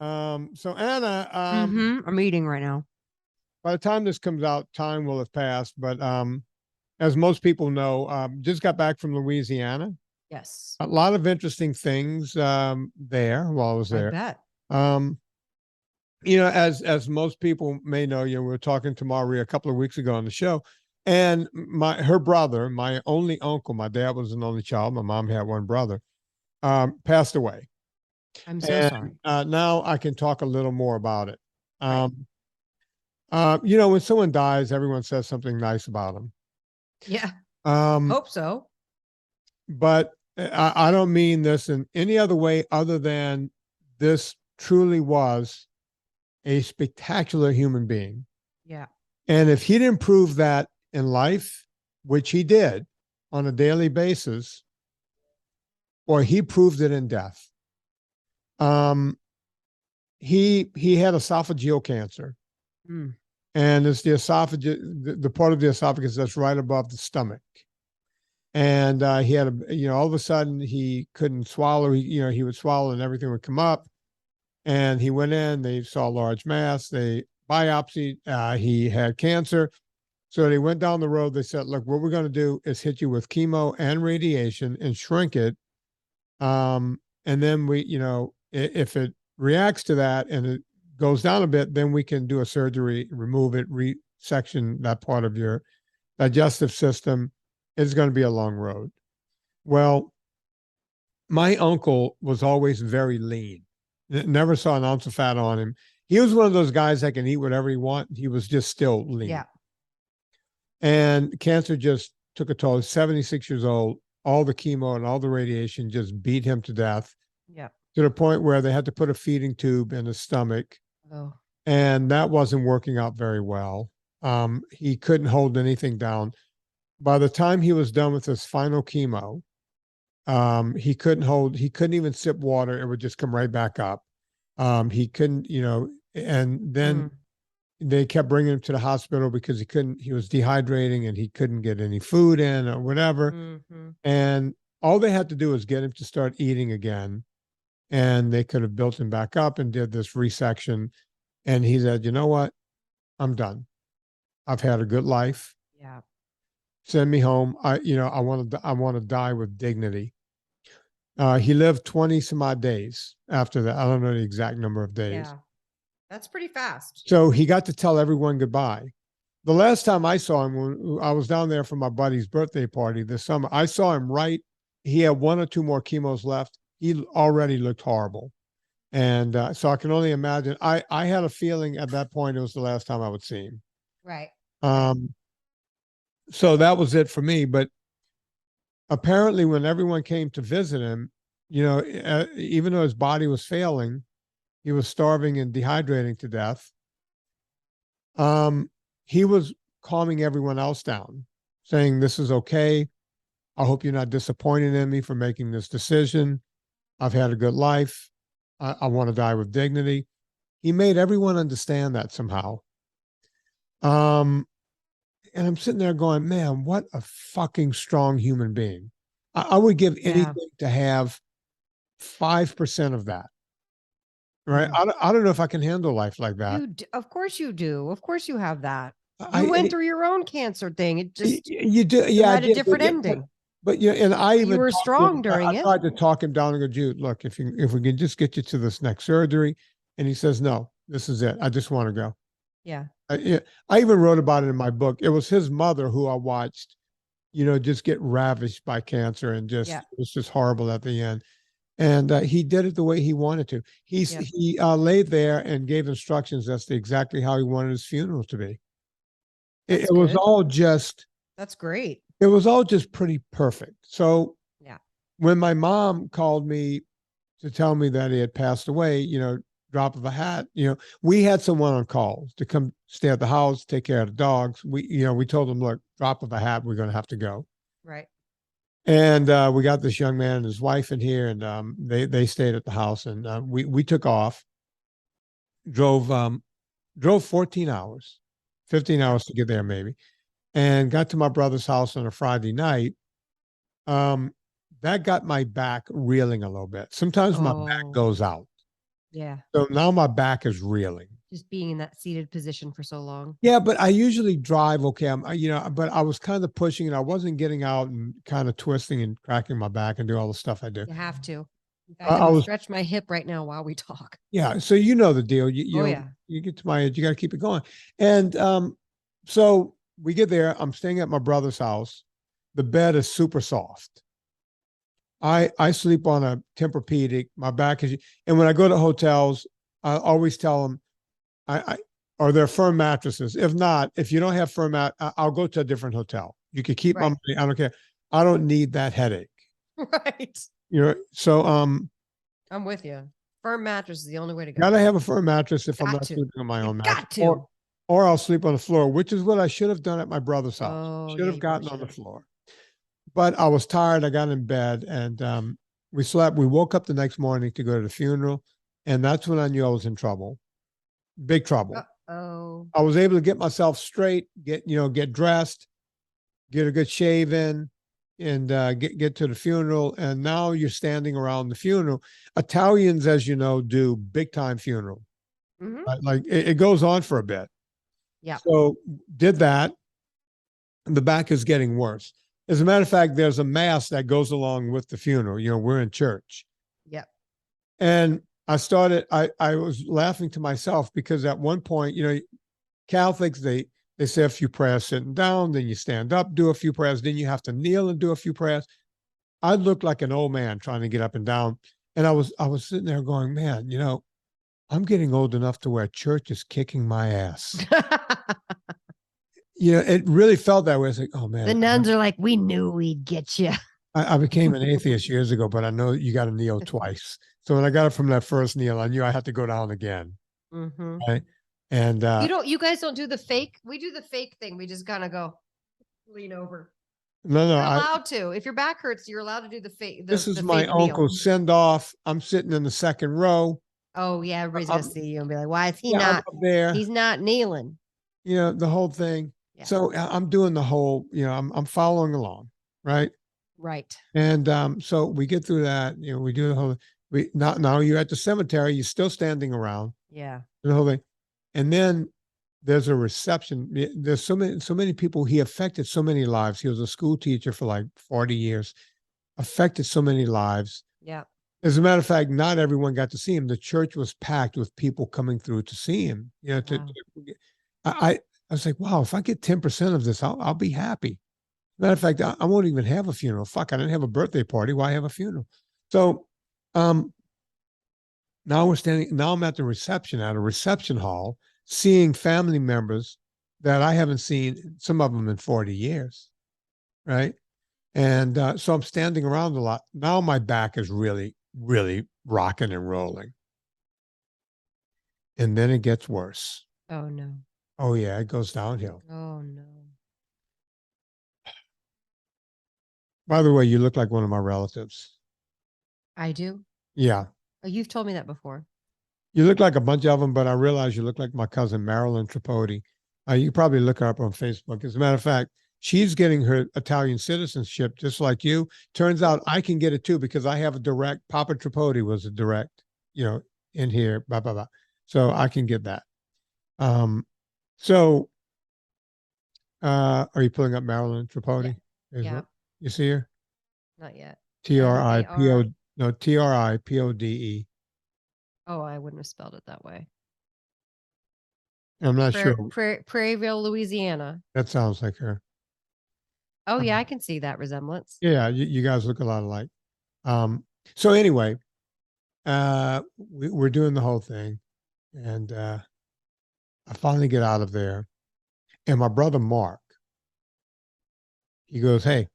So Anna, I'm eating right now. by the time this comes out, time will have passed. But as most people know, just got back from Louisiana. Yes, A lot of interesting things there while I was I there. bet. Um, as most people may know, we were talking to Maria a couple of weeks ago on the show, and her brother, my only uncle, my dad was an only child. My mom had one brother, passed away. I'm so And sorry. now I can talk a little more about it. Right. When someone dies, everyone says something nice about them. Yeah. Um, Hope so. but I don't mean this in any other way other than this truly was a spectacular human being. Yeah. And if he didn't prove that in life, which he did on a daily basis, or he proved it in death. He had esophageal cancer. Mm. And it's the esophagus, the part of the esophagus that's right above the stomach. And he had all of a sudden he couldn't swallow. He would swallow and everything would come up. And he went in. They saw a large mass. They biopsied. He had cancer. So they went down the road. They said, "Look, what we're going to do is hit you with chemo and radiation and shrink it. And then if it reacts to that and it goes down a bit, then we can do a surgery, remove it, resection that part of your digestive system. It's going to be a long road." Well, my uncle was always very lean. Never saw an ounce of fat on him. He was one of those guys that can eat whatever he wants. He was just still lean. Yeah. And cancer just took a toll. 76 years old. All the chemo and all the radiation just beat him to death. Yeah. To the point where they had to put a feeding tube in his stomach. Oh. And that wasn't working out very well. He couldn't hold anything down. By the time he was done with his final chemo, he couldn't even sip water. It would just come right back up. He couldn't, and then they kept bringing him to the hospital because he was dehydrating and he couldn't get any food in or whatever. Mm-hmm. And all they had to do was get him to start eating again. And they could have built him back up and did this resection. And he said, "You know what? I'm done. I've had a good life. Yeah. Send me home. I want to die with dignity." He lived 20 some odd days after that. I don't know the exact number of days. Yeah. That's pretty fast. So he got to tell everyone goodbye. The last time I saw him, when I was down there for my buddy's birthday party this summer, I saw him he had one or two more chemos left. He already looked horrible. And so I can only imagine. I had a feeling at that point it was the last time I would see him. Right. So that was it for me. But apparently when everyone came to visit him, even though his body was failing, he was starving and dehydrating to death. He was calming everyone else down, saying, "This is okay. I hope you're not disappointed in me for making this decision. I've had a good life. I want to die with dignity." He made everyone understand that somehow. And I'm sitting there going, man, what a fucking strong human being. I would give anything to have 5% of that. Right. I don't know if I can handle life like that. Of course you do. Of course you have that. You went through your own cancer thing. It just, you do. Yeah. Had a different ending. But and you were strong during it. I tried to talk him down and go, "Jude, look, if we can just get you to this next surgery." And he says, "No, this is it. I just want to go." Yeah. I even wrote about it in my book. It was his mother who I watched, just get ravished by cancer, and it was just horrible at the end. And he did it the way he wanted to. He laid there and gave instructions as to exactly how he wanted his funeral to be. It was all just. That's great. It was all just pretty perfect. So when my mom called me to tell me that he had passed away, drop of a hat, we had someone on call to come stay at the house, take care of the dogs. We told them, "Look, drop of a hat, we're going to have to go." Right. And we got this young man and his wife in here, and they stayed at the house, and we took off, drove 14 hours, 15 hours to get there maybe, and got to my brother's house on a Friday night. That got my back reeling a little bit. Sometimes my back goes out. Yeah. So now my back is reeling. Just being in that seated position for so long. Yeah, but I usually drive okay. But I was kind of pushing it. I wasn't getting out and kind of twisting and cracking my back and do all the stuff I do. You have to. In fact, I I'm gonna was, stretch my hip right now while we talk. yeah. So you know the deal. Oh yeah. You get to my age, you got to keep it going. And so we get there. I'm staying at my brother's house. The bed is super soft. I sleep on a Tempur-Pedic. My back is, and when I go to hotels, I always tell them, are there firm mattresses? If not, if you don't have firm I'll go to a different hotel. You can keep my money. I don't care. I don't need that headache. Right. So I'm with you. Firm mattress is the only way to go. Gotta have a firm mattress if I'm not sleeping on my own mattress. Got to. Or I'll sleep on the floor, which is what I should have done at my brother's house. Oh, Should have gotten on the floor. But I was tired. I got in bed and we slept. We woke up the next morning to go to the funeral. And that's when I knew I was in trouble. Big trouble. Uh-oh. I was able to get myself straight, get dressed, get a good shave in, and get to the funeral. And now you're standing around the funeral. Italians, as you know, do big time funeral. Mm-hmm. Like it goes on for a bit. Yeah. So did that. And the back is getting worse. As a matter of fact, there's a mass that goes along with the funeral. We're in church. Yep. And I was laughing to myself because at one point, Catholics, they say a few prayers sitting down, then you stand up, do a few prayers, then you have to kneel and do a few prayers. I looked like an old man trying to get up and down. And I was sitting there going, man, I'm getting old enough to where church is kicking my ass. It really felt that way. It's like, oh man. The nuns are like, we knew we'd get you. I became an atheist years ago, but I know you got to kneel twice. So when I got it from that first kneel, I knew I had to go down again. Mm-hmm. Right? And you guys don't do the fake. We do the fake thing. We just kind of go lean over. No, you're allowed to. If your back hurts, you're allowed to do the fake. This is my uncle's send off. I'm sitting in the second row. Oh yeah, everybody's gonna see you and be like, "Why is he not I'm up there? He's not kneeling." The whole thing. Yeah. So I'm doing the whole. I'm following along, right? Right. And so we get through that. We do the whole. Now you're at the cemetery. You're still standing around. Yeah. The whole thing, and then there's a reception. There's so many people. He affected so many lives. He was a school teacher for like 40 years. Affected so many lives. Yeah. As a matter of fact, not everyone got to see him. The church was packed with people coming through to see him. I was like, wow, if I get 10% of this, I'll be happy. Matter of fact, I won't even have a funeral. Fuck, I didn't have a birthday party. Why have a funeral? So now I'm at the reception, at a reception hall, seeing family members that I haven't seen, some of them in 40 years. Right. And so I'm standing around a lot. Now my back is really, really rocking and rolling. And then it gets worse. Oh, no. Oh, yeah, it goes downhill. Oh, no. By the way, you look like one of my relatives. I do? Yeah. Oh, you've told me that before. You look like a bunch of them, but I realize you look like my cousin, Marilyn Tripodi. You can probably look her up on Facebook. As a matter of fact, she's getting her Italian citizenship just like you. Turns out I can get it too because I have a direct. Papa Tripodi was a direct, in here, blah, blah, blah. So I can get that. So are you pulling up Marilyn Tripodi? Yeah. You see her? Not yet. Tripode. Oh, I wouldn't have spelled it that way. I'm not sure. Prairieville, Louisiana. That sounds like her. Oh, yeah, I can see that resemblance. Yeah, you guys look a lot alike. So anyway, we're doing the whole thing. And I finally get out of there. And my brother, Mark, he goes, hey,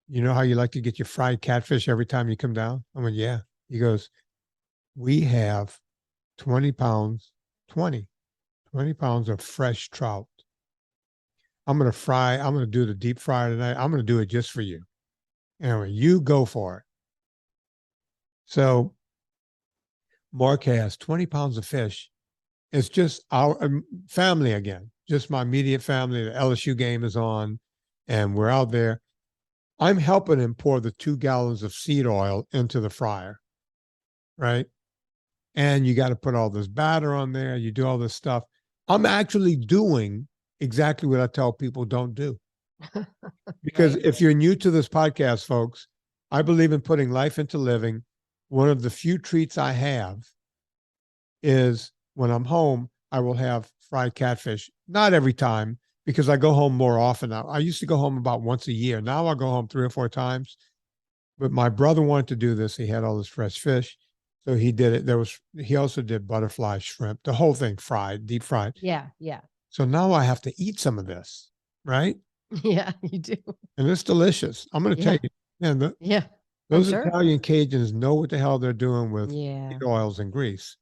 you know how you like to get your fried catfish every time you come down? I went, yeah. He goes, we have 20 pounds of fresh trout. I'm going to do the deep fry tonight. I'm going to do it just for you. Anyway, you go for it. So Mark has 20 pounds of fish. It's just our family again, just my immediate family. The LSU game is on and we're out there. I'm helping him pour the 2 gallons of seed oil into the fryer, right? and you got to put all this batter on there. You do all this stuff. I'm actually doing exactly what I tell people don't do. Because Right. if you're new to this podcast, folks, I believe in putting life into living. One of the few treats I have is when I'm home, I will have fried catfish. Not every time, because I go home more often now. I used to go home about once a year. Now I go home 3 or 4 times. But my brother wanted to do this. He had all this fresh fish. So he did it. He also did butterfly shrimp, the whole thing fried, deep fried. Yeah. Yeah. So now I have to eat some of this, right? Yeah, you do. And it's delicious. I'm going to tell you, man, Yeah. those sure. Italian Cajuns know what the hell they're doing with Yeah. oils and grease.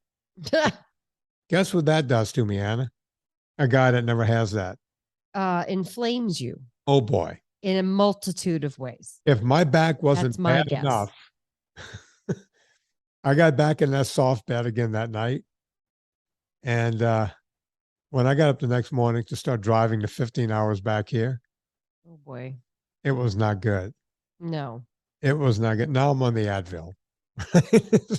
Guess what that does to me, Anna? A guy that never has that. Inflames you. Oh boy. In a multitude of ways. If my back wasn't That's my bad guess. enough, I got back in that soft bed again that night. And when I got up the next morning to start driving the 15 hours back here, oh boy, it was not good. No. It was not good. Now I'm on the Advil.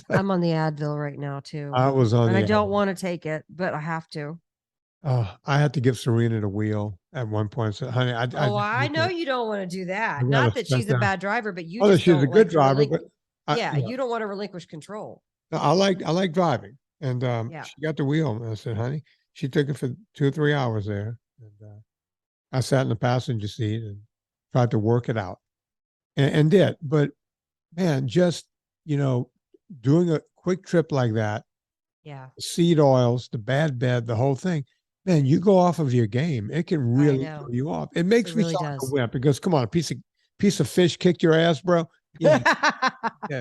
I'm on the Advil right now too. I was on and the I don't Advil. want to take it, but I have to. I had to give Serena the wheel at one point. So, honey, I know you don't want to do that. I Not that she's a bad driver, but you just she's don't a good like to driver, but you don't want to relinquish control. I like driving. And Yeah. she got the wheel. And I said, honey, she took it for 2 or 3 hours there. And I sat in the passenger seat and tried to work it out and did. But man, just, doing a quick trip like that, Yeah. seed oils, the bad bed, the whole thing, man, you go off of your game. It can really know. throw you off. It makes It me really sound like a does. wimp because come on, a piece of fish kicked your ass, bro. Yeah,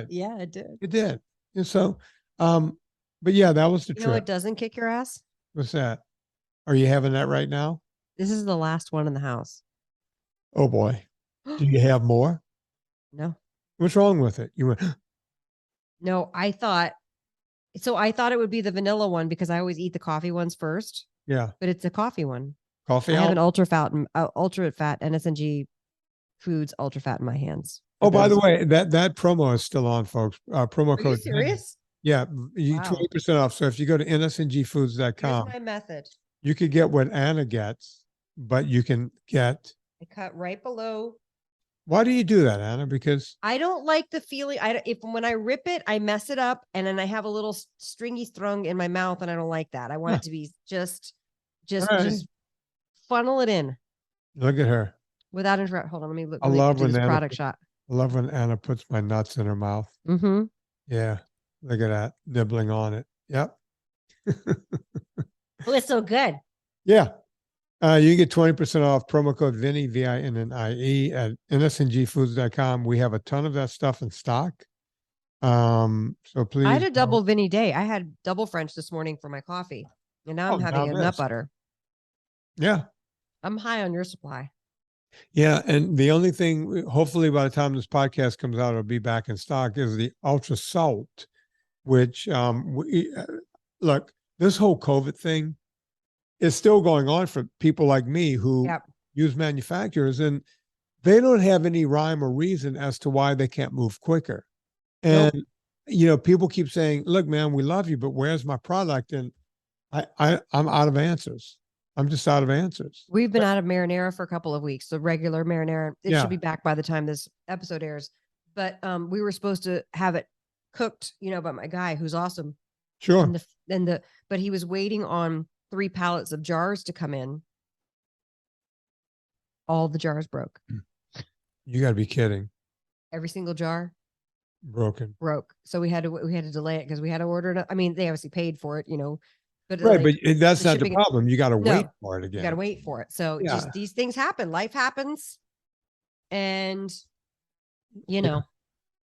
Yeah, it did. it did. And so, but yeah, that was the You know what trip. doesn't kick your ass? What's that? Are you having that right now? This is the last one in the house. Oh boy. Do you have more? No. What's wrong with it? You went, No, I thought it would be the vanilla one because I always eat the coffee ones first. yeah, But it's a coffee one. coffee. I have an ultra fat NSNG Foods ultra fat in my hands. Oh, by the way, that promo is still on, folks. Promo Are code. you serious? Yeah, you Wow. 20% off. So if you go to Here's nsngfoods.com, my method. you could get what Anna gets, but you can get. I cut right below. Why do you do that, Anna? Because I don't like the feeling. When I rip it, I mess it up, and then I have a little stringy strung in my mouth, and I don't like that. I want it to be just funnel it in look at her. without interrupt. Hold on, let me look. I Let me love do when this Anna product shot. I love when Anna puts my nuts in her mouth. Mm-hmm. Yeah, look at that, nibbling on it. Yep. Oh, it's so good. Yeah. You get 20% off promo code Vinnie, VINNIE at nsngfoods.com. We have a ton of that stuff in stock. So please. I had a double Vinnie day. I had double French this morning for my coffee, and now I'm having a nut butter. Yeah. I'm high on your supply. Yeah. And the only thing, hopefully by the time this podcast comes out, it'll be back in stock, is the ultra salt, which, look, this whole COVID thing is still going on for people like me who use manufacturers, and they don't have any rhyme or reason as to why they can't move quicker. And, people keep saying, look, man, we love you, but where's my product? And I'm out of answers. I'm just out of answers. We've been out of marinara for a couple of weeks. The regular marinara, it should be back by the time this episode airs. But we were supposed to have it cooked, by my guy who's awesome. Sure. But he was waiting on 3 pallets of jars to come in. All the jars broke. You got to be kidding. Every single jar broke. So we had to delay it because we had to order it. I mean, they obviously paid for it, but right. But that's not the problem. You got to wait for it again. You got to wait for it. So just these things happen. Life happens. And,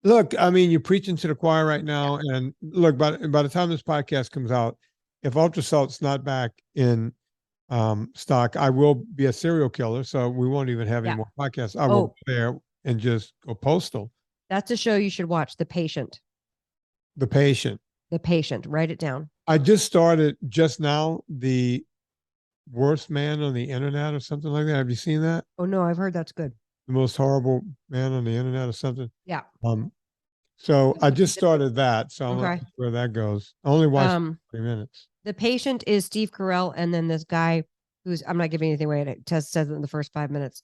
Look, I mean, you're preaching to the choir right now. Yeah. And look, by the time this podcast comes out, if Ultra Salt's not back in stock, I will be a serial killer. So we won't even have any more podcasts. I will go there and just go postal. That's a show you should watch. The Patient. The Patient. The Patient. Write it down. I just started just now the Worst Man on the Internet or something like that. Have you seen that? Oh no, I've heard that's good. The Most Horrible Man on the Internet or something. Yeah. So I just started that. So I'm Okay. not sure where that goes. I only watched 3 minutes. The patient is Steve Carell, and then this guy who's, I'm not giving anything away. It says it in the first 5 minutes.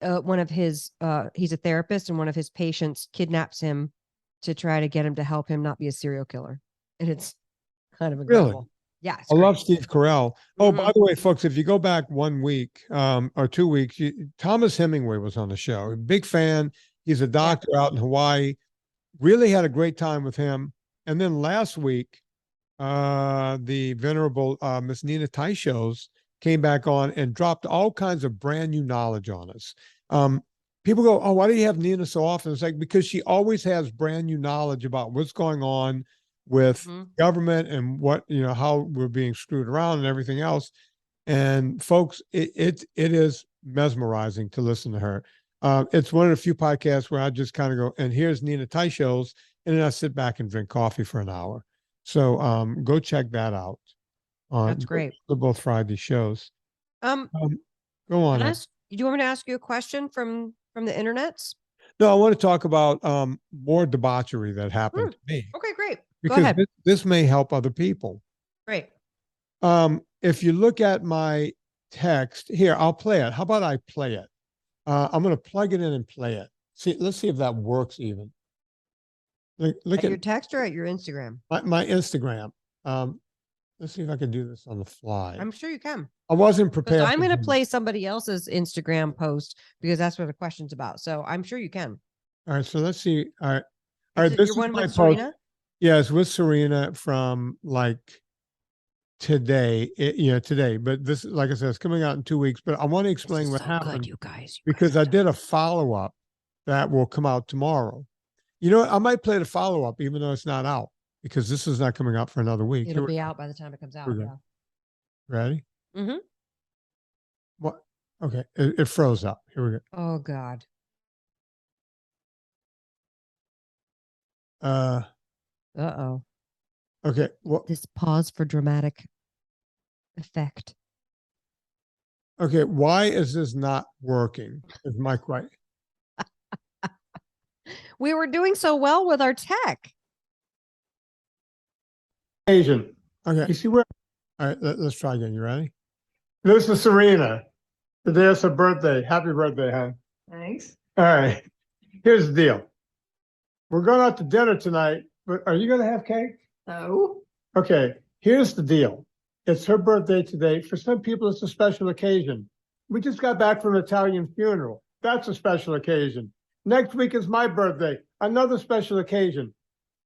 One of his, he's a therapist, and one of his patients kidnaps him to try to get him to help him not be a serial killer. And it's kind of incredible. Really? Yeah. I love Steve Carell. Oh, by Mhm. the way, folks, if you go back 1 week or 2 weeks, Thomas Hemingway was on the show. Big fan. He's a doctor out in Hawaii. Really had a great time with him. And then last week, the venerable Miss Nina Teicholz came back on and dropped all kinds of brand new knowledge on us. People go, oh, why do you have Nina so often? It's like, because she always has brand new knowledge about what's going on with government and what, how we're being screwed around and everything else. And folks, it is mesmerizing to listen to her. It's one of the few podcasts where I just kind of go, and here's Nina Teicholz, and then I sit back and drink coffee for an hour. So go check that out. That's great. They're both Friday shows. Go on. Do you want me to ask you a question from the internets? No, I want to talk about more debauchery that happened to me. Okay, great. Because go ahead. This may help other people. Great. If you look at my text here, I'll play it. How about I play it? I'm going to plug it in and play it. Let's see if that works even. Look at your text or at your Instagram? My Instagram. Let's see if I can do this on the fly. I'm sure you can. I wasn't prepared. I'm going to play somebody else's Instagram post because that's what the question's about. So I'm sure you can. All right. So let's see. All right. All right. This is one my with post. Serena? Yeah, it's with Serena from like today. Today. But this, like I said, it's coming out in 2 weeks. But I want to explain what happened, you guys. because I did a follow-up that will come out tomorrow. You know what? I might play the follow-up even though it's not out, because this is not coming out for another week. It'll be out by the time it comes out. Yeah. Ready? Mm-hmm. What? Okay. It froze up. Here we go. Oh, God. Uh-oh. Okay. Well, this pause for dramatic effect. Okay. Why is this not working? Is my question. We were doing so well with our tech. Asian. Okay. You see where? All right. Let's try again. You ready? This is Serena. Today is her birthday. Happy birthday, hon. Thanks. All right. Here's the deal. We're going out to dinner tonight, but are you going to have cake? No. Okay. Here's the deal. It's her birthday today. For some people, it's a special occasion. We just got back from an Italian funeral. That's a special occasion. Next week is my birthday. Another special occasion.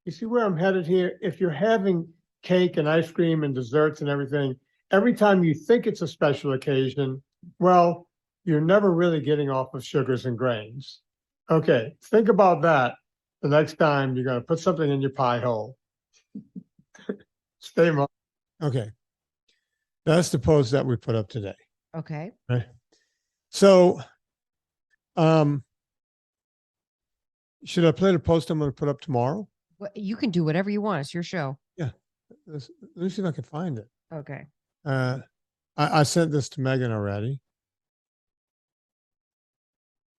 You see where I'm headed here? If you're having cake and ice cream and desserts and everything, every time you think it's a special occasion, well, you're never really getting off of sugars and grains. Okay, think about that the next time you're going to put something in your pie hole. Stay on. Okay. That's the post that we put up today. Okay. Right. So, should I play the post I'm going to put up tomorrow? Well, you can do whatever you want. It's your show. Yeah. Let me see if I can find it. Okay. I sent this to Megan already.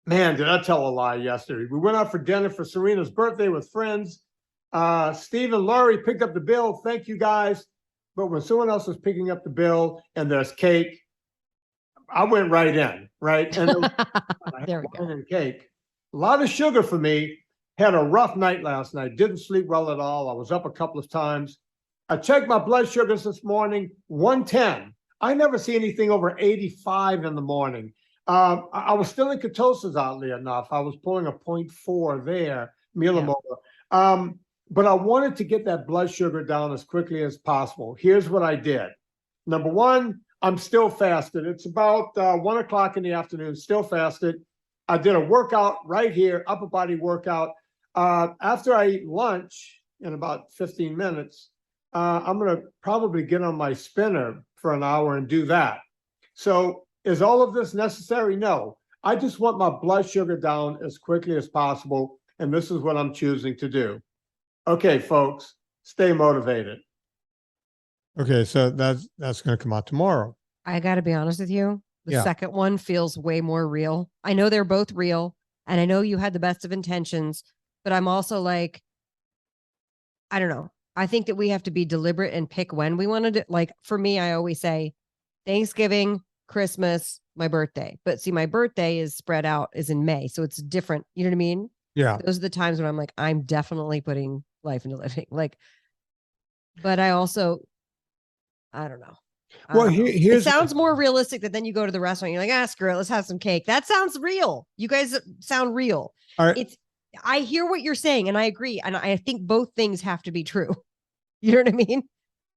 Man, did I tell a lie yesterday? We went out for dinner for Serena's birthday with friends. Steve and Laurie picked up the bill. Thank you, guys. But when someone else was picking up the bill and there's cake, I went right in, right? And there we go. And cake. A lot of sugar for me. Had a rough night last night. Didn't sleep well at all. I was up a couple of times. I checked my blood sugars this morning, 110. I never see anything over 85 in the morning. I was still in ketosis, oddly enough. I was pulling a 0.4 there, millimolar. Yeah. But I wanted to get that blood sugar down as quickly as possible. Here's what I did. Number one, I'm still fasted. It's about 1 o'clock in the afternoon, still fasted. I did a workout right here, upper body workout. After I eat lunch in about 15 minutes, I'm going to probably get on my spinner for an hour and do that. So is all of this necessary? No. I just want my blood sugar down as quickly as possible, and this is what I'm choosing to do. Okay, folks, stay motivated. Okay, so that's going to come out tomorrow. I got to be honest with you. The second one feels way more real. I know they're both real, and I know you had the best of intentions, but I'm also like, I don't know. I think that we have to be deliberate and pick when we want to do. Like for me, I always say Thanksgiving, Christmas, my birthday. But see, my birthday is spread out, is in May. So it's different. You know what I mean? Yeah. Those are the times when I'm like, I'm definitely putting life into living. Like, but I also, I don't know. Well, It sounds more realistic that then you go to the restaurant. You're like, ah, screw it. Let's have some cake. That sounds real. You guys sound real. All right. I hear what you're saying and I agree. And I think both things have to be true. You know what I mean?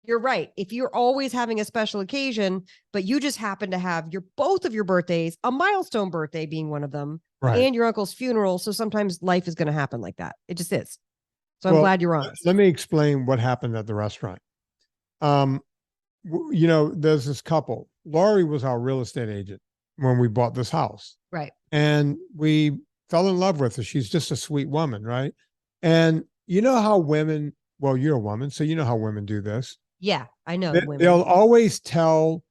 You're right. If you're always having a special occasion, but you just happen to have both of your birthdays, a milestone birthday being one of them, Right. and your uncle's funeral. So sometimes life is going to happen like that. It just is. So I'm glad you're honest. Let me explain what happened at the restaurant. There's this couple. Laurie was our real estate agent when we bought this house. Right. And we fell in love with her. She's just a sweet woman, right? And you know how women, well, you're a woman, so you know how women do this. Yeah, I know. They'll always tell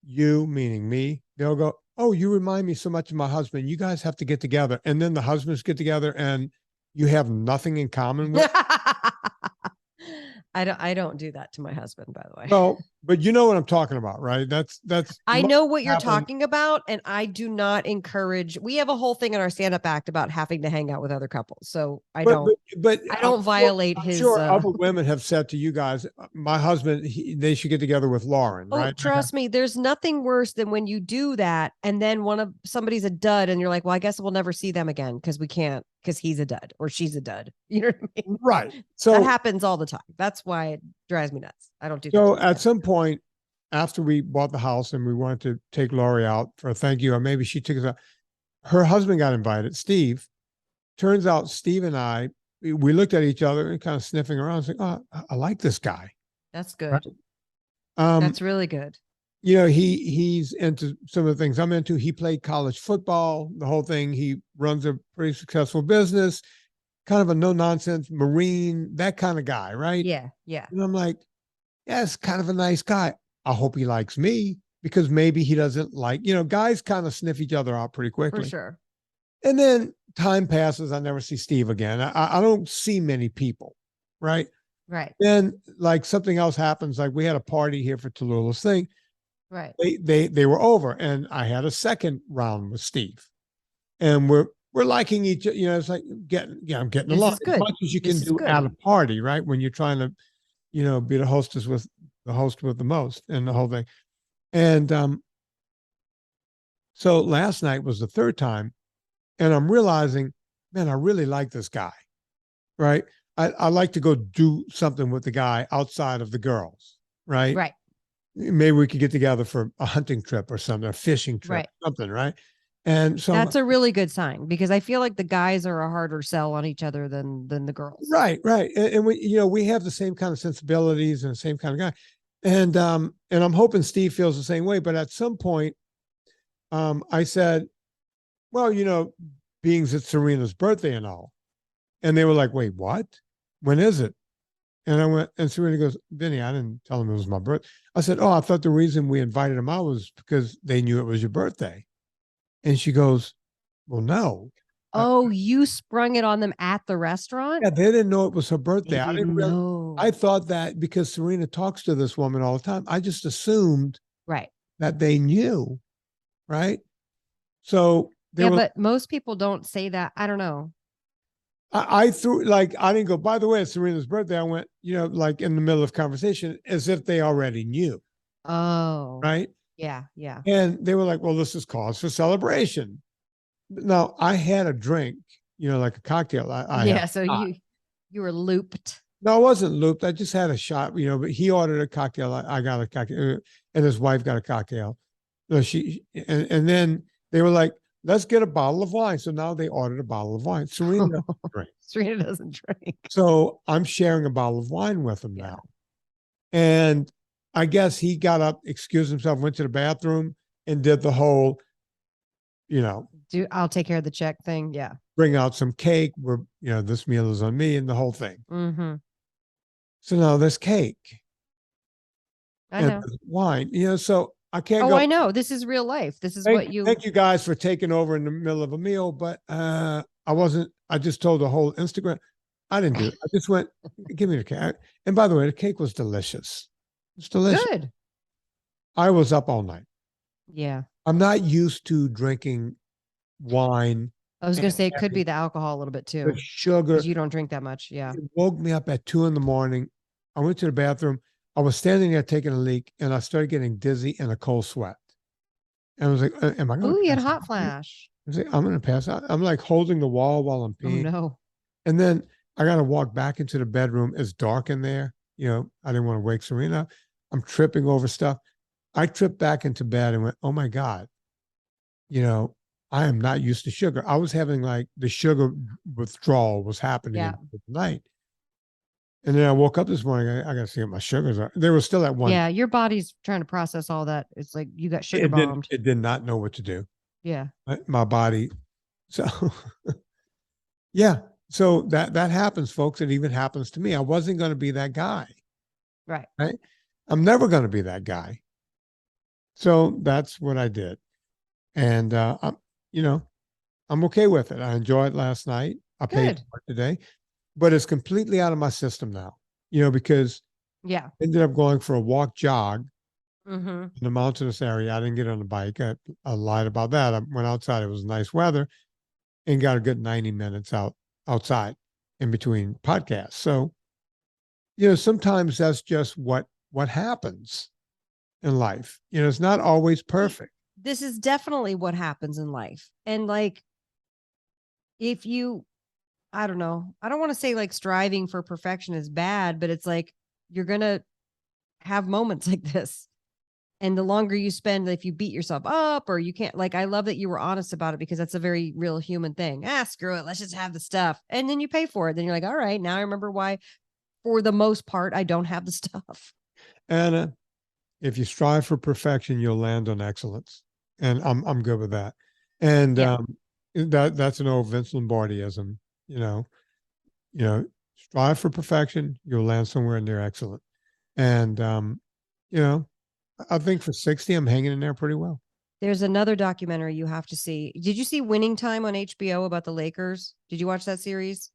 you, meaning me, they'll go, oh, you remind me so much of my husband. You guys have to get together. And then the husbands get together and you have nothing in common with. I don't do that to my husband, by the way. No, but you know what I'm talking about, right? That's I know what you're talking about, and I do not encourage. We have a whole thing in our stand-up act about having to hang out with other couples, so I don't violate his. Sure, other women have said to you guys, my husband, they should get together with Lauren, right? Trust me, there's nothing worse than when you do that, and then somebody's a dud, and you're like, well, I guess we'll never see them again because we can't, because he's a dud or she's a dud. You know what I mean? Right. So that happens all the time. That's why it drives me nuts. I don't do that. So at some point after we bought the house and we wanted to take Laurie out for a thank you, or maybe she took us out, her husband got invited, Steve. Turns out Steve and I, we looked at each other and kind of sniffing around, saying, oh, I like this guy. That's good. Right? That's really good. He's into some of the things I'm into. He played college football, the whole thing. He runs a pretty successful business, kind of a no-nonsense Marine, that kind of guy, right? Yeah, yeah. And I'm like, yeah, it's kind of a nice guy. I hope he likes me, because maybe he doesn't like, guys kind of sniff each other out pretty quickly. For sure. And then time passes. I never see Steve again. I don't see many people, right? Right. Then like something else happens. Like we had a party here for Tallulah's thing. Right. They were over, and I had a second round with Steve, and we're liking each other. It's like I'm getting along as much as you can do at a party, right? When you're trying to, be the hostess with the host with the most and the whole thing. And so last night was the third time, and I'm realizing, man, I really like this guy, right? I like to go do something with the guy outside of the girls, right? Right. Maybe we could get together for a hunting trip or something, a fishing trip, right. Something, right? And so that's a really good sign, because I feel like the guys are a harder sell on each other than the girls. Right. And we have the same kind of sensibilities and the same kind of guy. And I'm hoping Steve feels the same way. But at some point, I said, well, being it's Serena's birthday and all. And they were like, wait, what? When is it? And I went, and Serena goes, Vinny, I didn't tell him it was my birthday. I said, oh, I thought the reason we invited him out was because they knew it was your birthday. And she goes, well, no. Oh, you sprung it on them at the restaurant? Yeah, they didn't know it was her birthday. I didn't know. I thought that because Serena talks to this woman all the time, I just assumed that they knew, right? So but most people don't say that. I don't know. I threw, I didn't go, by the way, it's Serena's birthday. I went, like in the middle of conversation, as if they already knew. Oh. Right? Yeah, yeah. And they were like, well, this is cause for celebration. Now, I had a drink, like a cocktail. So you were looped. No, I wasn't looped. I just had a shot, but he ordered a cocktail. I got a cocktail, and his wife got a cocktail. No, and then they were like, let's get a bottle of wine. So now they ordered a bottle of wine. Serena doesn't drink. Serena doesn't drink. So I'm sharing a bottle of wine with him now. And I guess he got up, excused himself, went to the bathroom, and did the whole, I'll take care of the check thing. Yeah. Bring out some cake. This meal is on me, and the whole thing. Mm-hmm. So now there's cake. I know. Wine. So I can't go. Oh, I know. This is real life. This is Thank you guys for taking over in the middle of a meal, but I wasn't I just told the whole Instagram, I didn't do it. I just went, give me the cake. And by the way, the cake was delicious. It's delicious. Good. I was up all night. Yeah. I'm not used to drinking wine. I was going and to say it could having be the alcohol a little bit too, the sugar. because you don't drink that much. Yeah. It woke me up at 2 a.m. I went to the bathroom. I was standing there taking a leak, and I started getting dizzy and a cold sweat. And I was like, am I going Ooh, to you had pass hot out? flash. I was like, I'm going to pass out. I'm like holding the wall while I'm Oh peeing. no. And then I got to walk back into the bedroom. It's dark in there. You know, I didn't want to wake Serena. I'm tripping over stuff. I tripped back into bed and went, oh my God, you know, I am not used to sugar. I was having like the sugar withdrawal was happening Yeah. in the night. And then I woke up this morning. I got to see what my sugars are. They were still at one. Yeah. Your body's trying to process all that. It's like you got sugar It bombed. did not know what to do. Yeah. My body. So yeah. So that happens, folks. It even happens to me. I wasn't going to be that guy. Right. Right. I'm never going to be that guy. So that's what I did. And you know, I'm okay with it. I enjoyed last night. I paid Good. for it today, but it's completely out of my system now, you know, because Yeah. I ended up going for a walk jog Mm-hmm. in the mountainous area. I didn't get on the bike. I lied about that. I went outside. It was nice weather and got a good 90 minutes outside in between podcasts. So, you know, sometimes that's just what happens in life. You know, it's not always perfect. This is definitely what happens in life. And like, if you, I don't know, I don't want to say like striving for perfection is bad, but it's like you're going to have moments like this. And the longer you spend, if you beat yourself up or you can't, like, I love that you were honest about it, because that's a very real human thing. Screw it. Let's just have the stuff. And then you pay for it. Then you're like, all right, now I remember why, for the most part, I don't have the stuff. Anna, if you strive for perfection, you'll land on excellence. And I'm good with that. And Yeah. that's an old Vince Lombardiism, you know, strive for perfection, you'll land somewhere near excellent. And you know, I think for 60, I'm hanging in there pretty well. There's another documentary you have to see. Did you see Winning Time on HBO about the Lakers? Did you watch that series?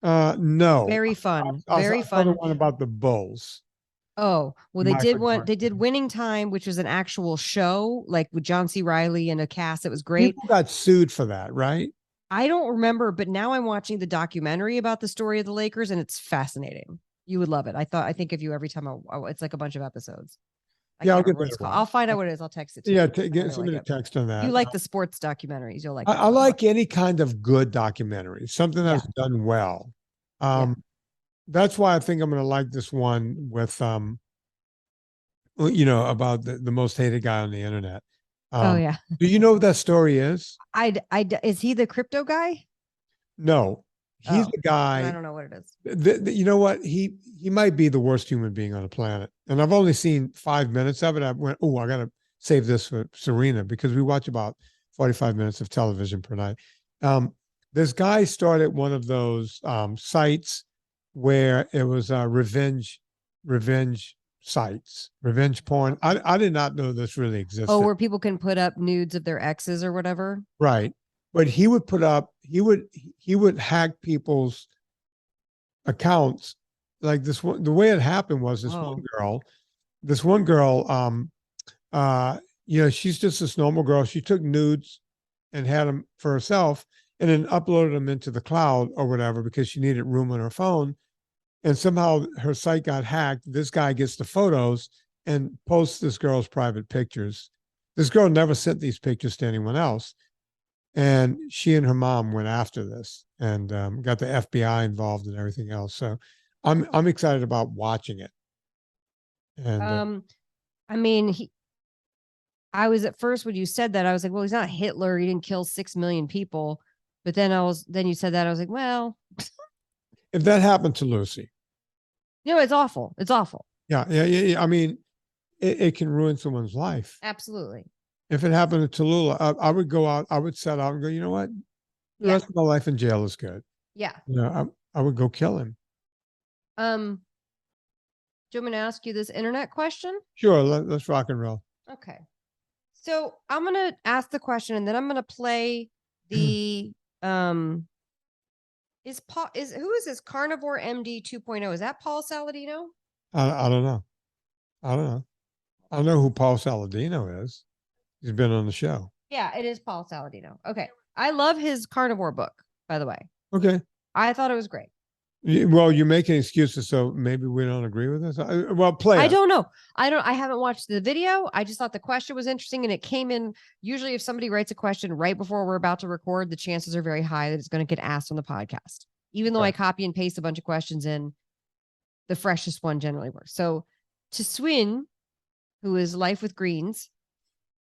No. Very fun. I Very saw the fun. one about the Bulls. Oh, well, they did Michael one. They Jordan. did Winning Time, which was an actual show, like with John C. Reilly and a cast. It was great. People got sued for that, right? I don't remember, but now I'm watching the documentary about the story of the Lakers, and it's fascinating. You would love it. I think of you every time. It's like a bunch of episodes. I Yeah, I'll can't get remember what that it's called. one. I'll find out what it is. I'll text it to Yeah, you. get somebody to text on that. You like the sports documentaries. You'll like that I one. like any kind of good documentary, something that's done well. That's why I think I'm going to like this one with, you know, about the most hated guy on the internet. Oh yeah. Do you know what that story is? Is he the crypto guy? No, he's the I guy. don't know what it is. You know what? He might be the worst human being on the planet. And I've only seen 5 minutes of it. I went, oh, I got to save this for Serena, because we watch about 45 minutes of television per night. This guy started one of those sites where it was revenge sites, revenge porn. I did not know this really existed. Oh, where people can put up nudes of their exes or whatever. Right. But he would put up, he would hack people's accounts. Like this one, the way it happened was this one girl, you know, she's just this normal girl. She took nudes and had them for herself and then uploaded them into the cloud or whatever, because she needed room on her phone. And somehow her site got hacked. This guy gets the photos and posts this girl's private pictures. This girl never sent these pictures to anyone else. And she and her mom went after this and got the FBI involved and everything else. So I'm excited about watching it. And I mean, I was at first, when you said that, I was like, well, he's not Hitler. He didn't kill 6 million people. But then you said that, I was like, well, if that happened to Lucy, you know, it's awful. It's awful. Yeah. I mean, it can ruin someone's life. Absolutely. If it happened to Tallulah, I would go out, I would set out and go, you know what? The rest of my life in jail is good. Yeah. You know, I would go kill him. Do you want me to ask you this internet question? Sure. Let's rock and roll. Okay. So I'm going to ask the question, and then I'm going to play the Who is this Carnivore MD 2.0? Is that Paul Saladino? I don't know. I don't know. I don't know who Paul Saladino is. He's been on the show. Yeah, it is Paul Saladino. Okay. I love his Carnivore book, by the way. Okay. I thought it was great. Well, you're making excuses, so maybe we don't agree with this. Well, play it. I don't know. I haven't watched the video. I just thought the question was interesting, and it came in. Usually, if somebody writes a question right before we're about to record, the chances are very high that it's going to get asked on the podcast. Even though I copy and paste a bunch of questions in, the freshest one generally works. So, to Swin, who is Life with Greens,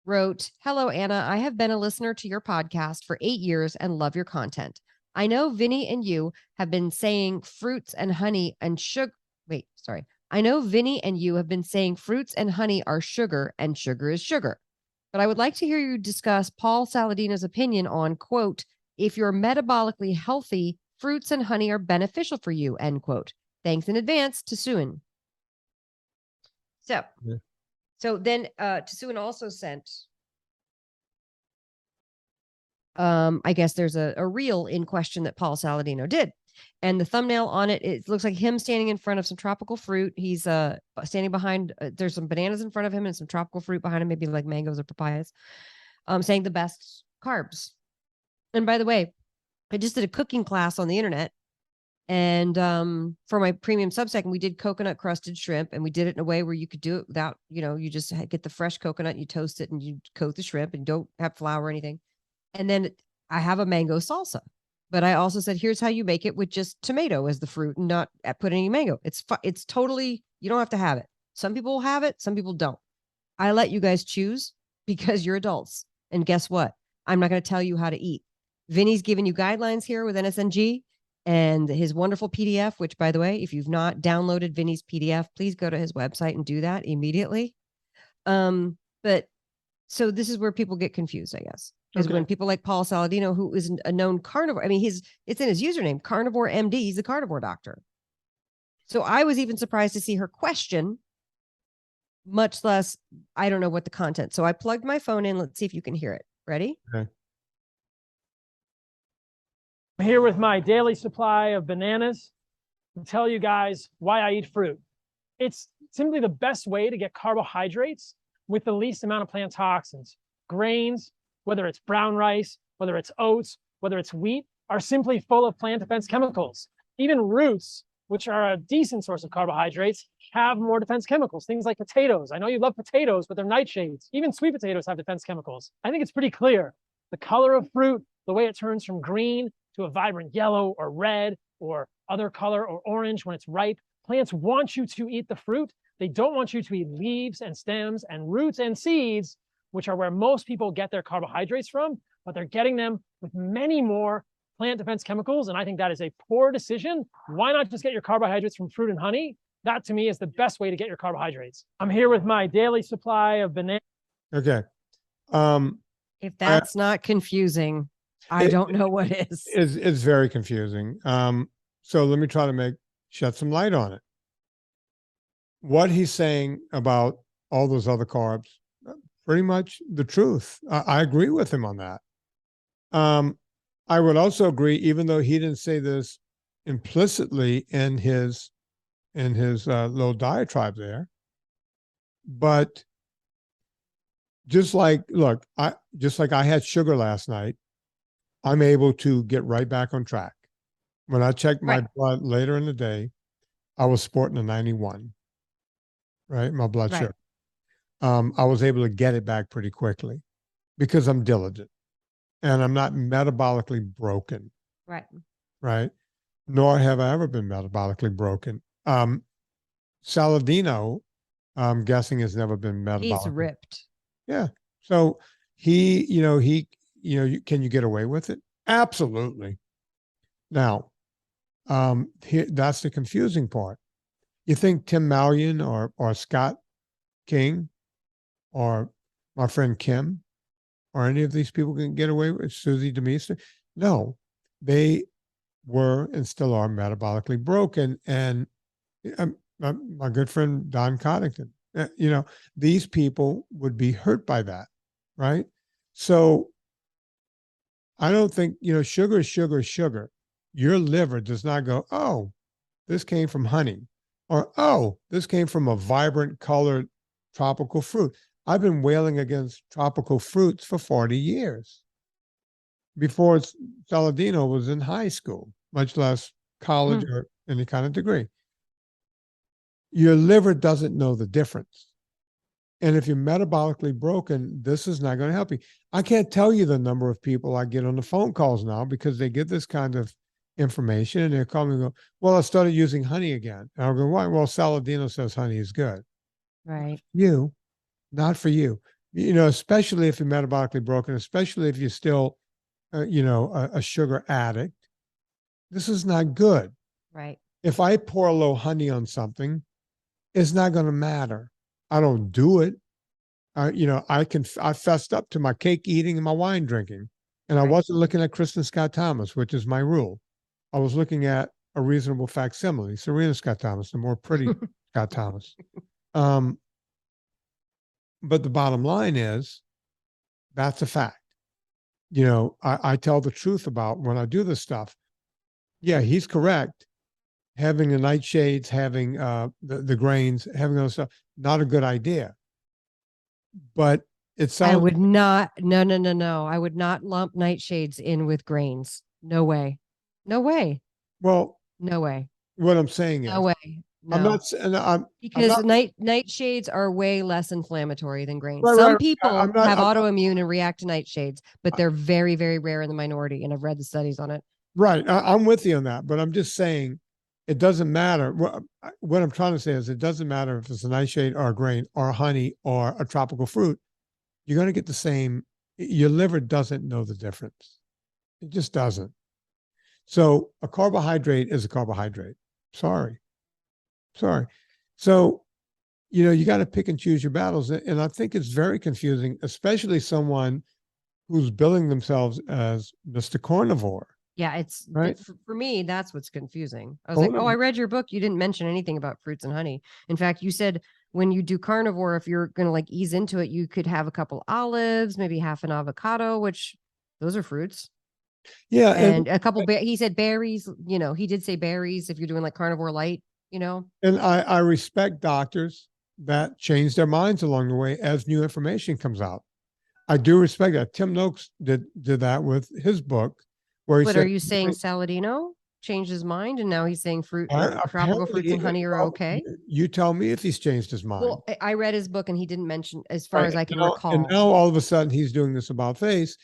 wrote, "Hello, Anna. I have been a listener to your podcast for 8 years and love your content. I know Vinny and you have been saying fruits and honey and sugar. Wait, sorry. I know Vinny and you have been saying fruits and honey are sugar and sugar is sugar. But I would like to hear you discuss Paul Saladino's opinion on, quote, if you're metabolically healthy, fruits and honey are beneficial for you, end quote. Thanks in advance, Tsuin." So then Tsuin also sent, I guess there's a reel in question that Paul Saladino did. And the thumbnail on it, it looks like him standing in front of some tropical fruit. He's standing behind, there's some bananas in front of him and some tropical fruit behind him, maybe like mangoes or papayas, saying the best carbs. And by the way, I just did a cooking class on the internet. And for my premium Substack, we did coconut crusted shrimp, and we did it in a way where you could do it without, you just get the fresh coconut, you toast it, and you coat the shrimp, and don't have flour or anything. And then I have a mango salsa, but I also said, here's how you make it with just tomato as the fruit and not put any mango. It's totally, you don't have to have it. Some people will have it. Some people don't. I let you guys choose because you're adults. And guess what? I'm not going to tell you how to eat. Vinny's giving you guidelines here with NSNG and his wonderful PDF, which, by the way, if you've not downloaded Vinny's PDF, please go to his website and do that immediately. But so this is where people get confused, I guess. Is when people like Paul Saladino, who is a known carnivore, I mean, it's in his username, Carnivore MD. He's a carnivore doctor. So I was even surprised to see her question, much less, I don't know what the content. So I plugged my phone in. Let's see if you can hear it. Ready? Okay. I'm here with my daily supply of bananas to tell you guys why I eat fruit. It's simply the best way to get carbohydrates with the least amount of plant toxins. Grains, whether it's brown rice, whether it's oats, whether it's wheat, are simply full of plant defense chemicals. Even roots, which are a decent source of carbohydrates, have more defense chemicals. Things like potatoes. I know you love potatoes, but they're nightshades. Even sweet potatoes have defense chemicals. I think it's pretty clear. The color of fruit, the way it turns from green to a vibrant yellow or red or other color or orange when it's ripe. Plants want you to eat the fruit. They don't want you to eat leaves and stems and roots and seeds, which are where most people get their carbohydrates from, but they're getting them with many more plant defense chemicals. And I think that is a poor decision. Why not just get your carbohydrates from fruit and honey? That to me is the best way to get your carbohydrates. I'm here with my daily supply of bananas. Okay. If that's not confusing, I don't know what is. It's very confusing. So let me try to shed some light on it. What he's saying about all those other carbs, pretty much the truth. I agree with him on that. I would also agree, even though he didn't say this implicitly in his little diatribe there, but just like I had sugar last night, I'm able to get right back on track. When I checked my blood later in the day, I was sporting a 91, right? My blood sugar. I was able to get it back pretty quickly because I'm diligent and I'm not metabolically broken. Right. Right. Nor have I ever been metabolically broken. Saladino, I'm guessing, has never been metabolically. He's ripped. Yeah. So can you get away with it? Absolutely. Now, that's the confusing part. You think Tim Mallion or Scott King or my friend Kim or any of these people can get away with Susie DeMeester? No, they were and still are metabolically broken. And my good friend Don Coddington, these people would be hurt by that, right? So I don't think, sugar is sugar is sugar. Your liver does not go, oh, this came from honey, or oh, this came from a vibrant colored tropical fruit. I've been wailing against tropical fruits for 40 years. Before Saladino was in high school, much less college or any kind of degree. Your liver doesn't know the difference. And if you're metabolically broken, this is not going to help you. I can't tell you the number of people I get on the phone calls now because they get this kind of information and they're calling me and go, well, I started using honey again. And I'll go, why? Well, Saladino says honey is good. Right. You, not for you. You know, especially if you're metabolically broken, especially if you're still, a sugar addict. This is not good. Right. If I pour a little honey on something, it's not going to matter. I don't do it. I fessed up to my cake eating and my wine drinking. And I wasn't looking at Kristen Scott Thomas, which is my rule. I was looking at a reasonable facsimile, Serena Scott Thomas, the more pretty Scott Thomas. But the bottom line is that's a fact. You know, I tell the truth about when I do this stuff. Yeah, he's correct. Having the nightshades, having the grains, having those stuff, not a good idea. But it sounds. I would not. No. I would not lump nightshades in with grains. No way. No way. Well, no way. What I'm saying is, No way. No. I'm not saying because I'm not, nightshades are way less inflammatory than grains. Right, Some right. people I'm not- have I'm- autoimmune and react to nightshades, but they're very, very rare in the minority. And I've read the studies on it. right. I'm with you on that, but I'm just saying it doesn't matter. What I'm trying to say is it doesn't matter if it's a nightshade or a grain or honey or a tropical fruit. You're going to get the same. Your liver doesn't know the difference. It just doesn't. So a carbohydrate is a carbohydrate. Sorry. So, you got to pick and choose your battles. And I think it's very confusing, especially someone who's billing themselves as Mr. Carnivore. Yeah, it's right. For me, that's what's confusing. I was like, oh, I read your book. You didn't mention anything about fruits and honey. In fact, you said when you do carnivore, if you're going to like ease into it, you could have a couple olives, maybe half an avocado, which those are fruits. Yeah. And a couple, he said berries, he did say berries if you're doing like carnivore light, And I respect doctors that change their minds along the way as new information comes out. I do respect that. Tim Noakes did that with his book, where he But said, are you saying Saladino changed his mind and now he's saying tropical fruits and honey are okay? You tell me if he's changed his mind. Well, I read his book and he didn't mention, as far as I can recall. And now all of a sudden he's doing this about face,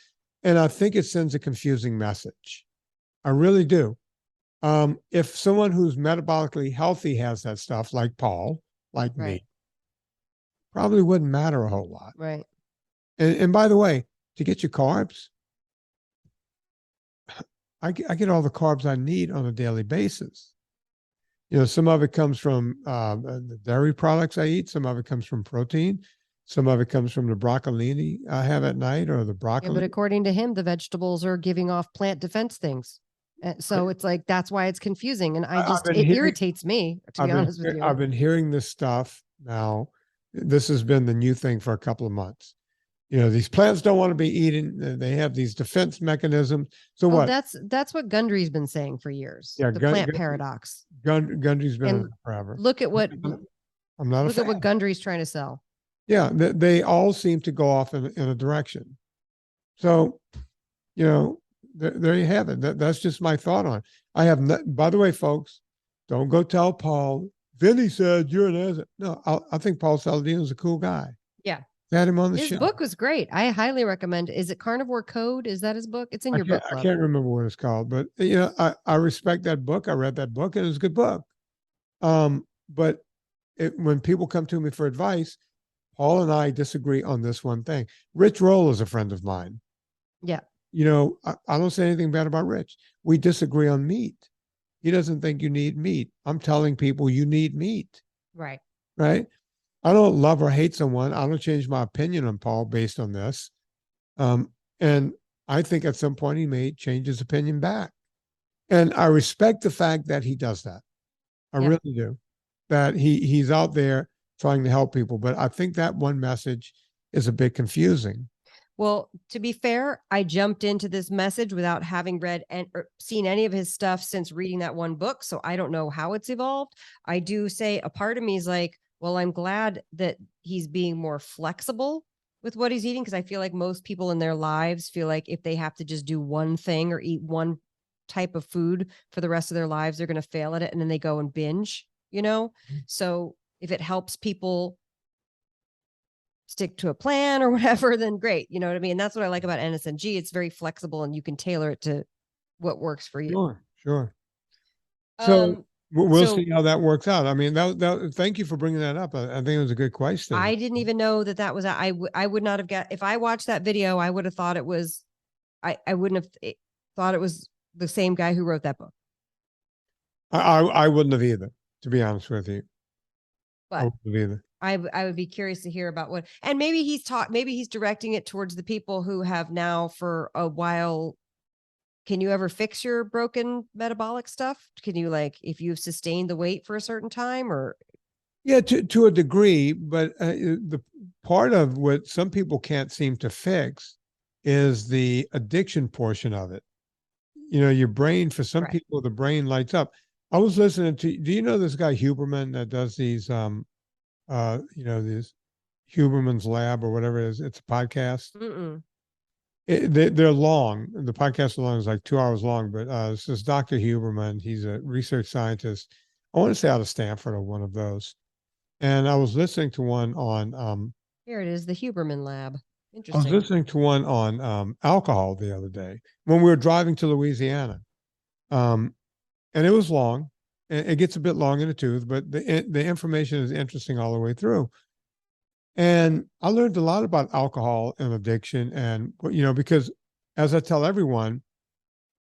and I think it sends a confusing message. I really do. If someone who's metabolically healthy has that stuff, like Paul, like me, probably wouldn't matter a whole lot. Right. And by the way, to get your carbs, I get all the carbs I need on a daily basis. Some of it comes from the dairy products I eat. Some of it comes from protein. Some of it comes from the broccolini I have at night, or the broccoli. Yeah, but according to him, the vegetables are giving off plant defense things. So it's like, that's why it's confusing. And it irritates me, to be honest with you. I've been hearing this stuff now. This has been the new thing for a couple of months. These plants don't want to be eaten. They have these defense mechanisms. So what? That's what Gundry's been saying for years. Yeah, the plant paradox. Gundry's been on forever. Look at what I'm not. Look at what Gundry's trying to sell. Yeah, they all seem to go off in a direction. So, there you have it. That's just my thought on it. I have by the way, folks, don't go tell Paul, Vinny said you're an asset. No, I think Paul Saladino is a cool guy. Yeah. Had him on the show. His book was great. I highly recommend. Is it Carnivore Code? Is that his book? It's in your book club. I can't remember what it's called, but I respect that book. I read that book and it was a good book. But when people come to me for advice, Paul and I disagree on this one thing. Rich Roll is a friend of mine. Yeah. I don't say anything bad about Rich. We disagree on meat. He doesn't think you need meat. I'm telling people you need meat. Right. Right. I don't love or hate someone. I don't change my opinion on Paul based on this. And I think at some point he may change his opinion back. And I respect the fact that he does that. I really do. That he's out there trying to help people. But I think that one message is a bit confusing. Well, to be fair, I jumped into this message without having read and or seen any of his stuff since reading that one book. So I don't know how it's evolved. I do say a part of me is like, well, I'm glad that he's being more flexible with what he's eating, because I feel like most people in their lives feel like if they have to just do one thing or eat one type of food for the rest of their lives, they're going to fail at it. And then they go and binge, you know? So if it helps people stick to a plan or whatever, then great. You know what I mean? That's what I like about NSNG. It's very flexible and you can tailor it to what works for you. Sure, sure. So we'll so see how that works out. I mean, thank you for bringing that up. I think it was a good question. I didn't even know that was, I would not have got, if I watched that video, I would have thought it was, I wouldn't have thought it was the same guy who wrote that book. I wouldn't have either, to be honest with you. I But wouldn't have either. I would be curious to hear about what, and maybe he's directing it towards the people who have now for a while. Can you ever fix your broken metabolic stuff? Can you, like, if you've sustained the weight for a certain time, or? Yeah, to a degree, but the part of what some people can't seem to fix is the addiction portion of it. You know, your brain, for some Right. people, the brain lights up. I was listening to, do you know this guy Huberman that does these, these Huberman's Lab or whatever it is? It's a podcast. Mm-mm. They're long. The podcast alone is like 2 hours long, but this is Dr. Huberman. He's a research scientist. I want to say out of Stanford or one of those. And I was listening to one on Here it is, the Huberman Lab. I was Interesting. listening to one on alcohol the other day when we were driving to Louisiana. And it was long. It gets a bit long in the tooth, but the information is interesting all the way through. And I learned a lot about alcohol and addiction. And, you know, because as I tell everyone,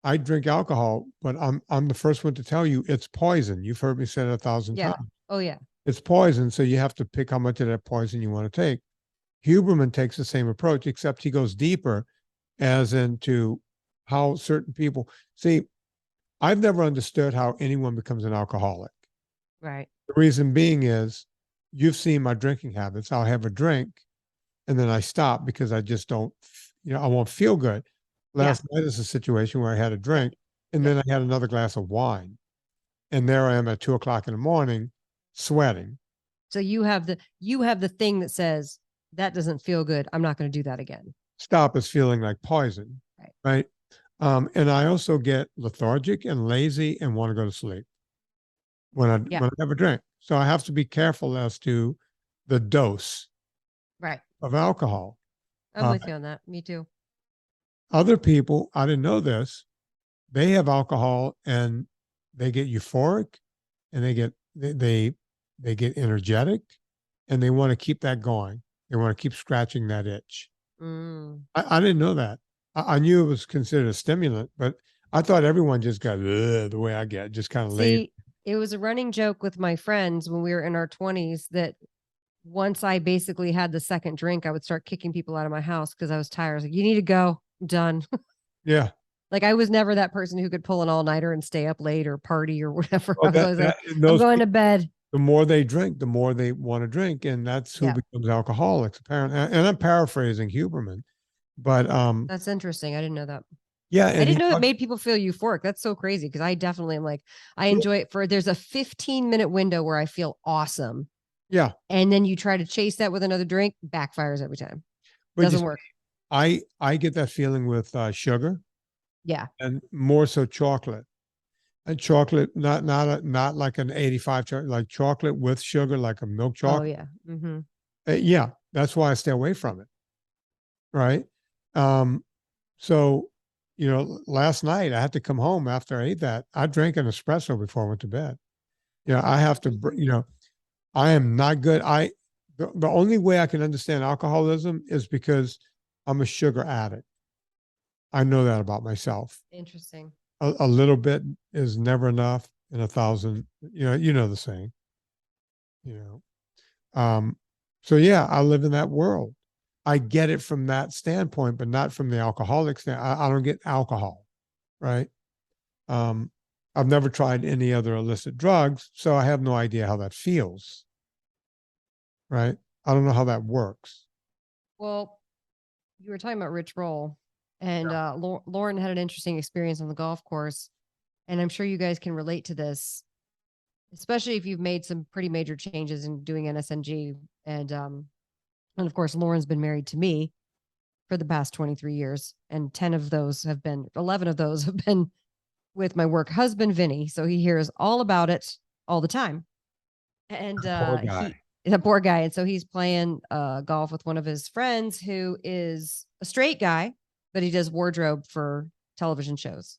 I drink alcohol, but I'm the first one to tell you it's poison. You've heard me say it 1,000 Yeah. times. Oh yeah. It's poison. So you have to pick how much of that poison you want to take. Huberman takes the same approach, except he goes deeper as into how certain people see. I've never understood how anyone becomes an alcoholic. Right. The reason being is you've seen my drinking habits. I'll have a drink and then I stop because I just don't, I won't feel good. Last night is a situation where I had a drink and then I had another glass of wine. And there I am at 2:00 in the morning sweating. So you have the thing that says, that doesn't feel good, I'm not going to do that again. Stop is feeling like poison. Right. And I also get lethargic and lazy and want to go to sleep when I have a drink. So I have to be careful as to the dose of alcohol. I'm with you on that. Me too. Other people, I didn't know this, they have alcohol and they get euphoric and they get energetic and they want to keep that going. They want to keep scratching that itch. I didn't know that. I knew it was considered a stimulant, but I thought everyone just got the way I get, just kind of lazy. It was a running joke with my friends when we were in our 20s that once I basically had the second drink, I would start kicking people out of my house because I was tired. I was like, you need to go. I'm done. Yeah. Like I was never that person who could pull an all-nighter and stay up late or party or whatever. Well, I was like, I'm going to bed. The more they drink, the more they want to drink. And that's who becomes alcoholics, apparently. And I'm paraphrasing Huberman. But that's interesting. I didn't know that. Yeah. I didn't know it made people feel euphoric. That's so crazy because I definitely am like, I enjoy it there's a 15-minute window where I feel awesome. Yeah. And then you try to chase that with another drink, backfires every time. But doesn't work. I get that feeling with sugar. Yeah. And more so chocolate. And chocolate, not like an 85 chocolate, like chocolate with sugar, like a milk chocolate. Oh yeah. Mm-hmm. Yeah. That's why I stay away from it. Right. So, last night I had to come home after I ate that. I drank an espresso before I went to bed. I have to, I am not good. The only way I can understand alcoholism is because I'm a sugar addict. I know that about myself. Interesting. A little bit is never enough in 1,000, you know the saying, so yeah, I live in that world. I get it from that standpoint, but not from the alcoholic standpoint. I don't get alcohol, right? I've never tried any other illicit drugs, so I have no idea how that feels, right? I don't know how that works. Well, You were talking about Rich Roll, and Lauren had an interesting experience on the golf course, and I'm sure you guys can relate to this, especially if you've made some pretty major changes in doing NSNG. And of course, Lauren's been married to me for the past 23 years, and 11 of those have been with my work husband, Vinny. So he hears all about it all the time. And he's a poor guy. And so he's playing golf with one of his friends who is a straight guy, but he does wardrobe for television shows.